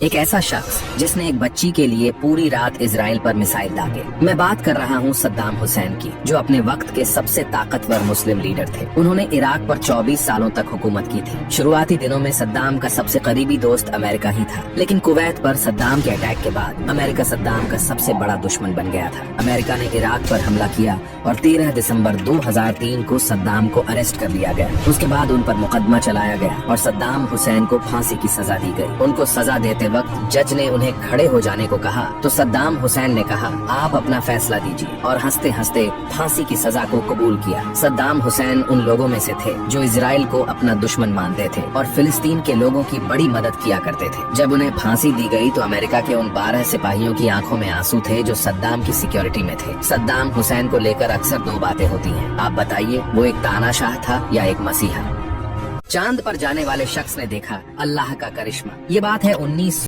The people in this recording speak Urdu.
ایک ایسا شخص جس نے ایک بچی کے لیے پوری رات اسرائیل پر میزائل داغے۔ میں بات کر رہا ہوں صدام حسین کی، جو اپنے وقت کے سب سے طاقتور مسلم لیڈر تھے۔ انہوں نے عراق پر 24 سالوں تک حکومت کی تھی۔ شروعاتی دنوں میں صدام کا سب سے قریبی دوست امریکہ ہی تھا، لیکن کویت پر صدام کے اٹیک کے بعد امریکہ صدام کا سب سے بڑا دشمن بن گیا تھا۔ امریکہ نے عراق پر حملہ کیا اور 13 دسمبر 2003 کو صدام کو اریسٹ کر لیا گیا۔ اس کے بعد ان پر مقدمہ چلایا گیا اور صدام حسین کو پھانسی کی سزا دی گئی۔ ان کو سزا دیتے وقت جج نے انہیں کھڑے ہو جانے کو کہا تو صدام حسین نے کہا آپ اپنا فیصلہ دیجیے، اور ہنستے ہنستے پھانسی کی سزا کو قبول کیا۔ صدام حسین ان لوگوں میں سے تھے جو اسرائیل کو اپنا دشمن مانتے تھے اور فلسطین کے لوگوں کی بڑی مدد کیا کرتے تھے۔ جب انہیں پھانسی دی گئی تو امریکہ کے ان 12 سپاہیوں کی آنکھوں میں آنسو تھے جو صدام کی سیکیورٹی میں تھے۔ صدام حسین کو لے کر اکثر دو باتیں ہوتی ہیں، آپ بتائیے وہ ایک تانا شاہ تھا یا ایک مسیحا؟ چاند پر جانے والے شخص نے دیکھا اللہ کا کرشمہ۔ یہ بات ہے 19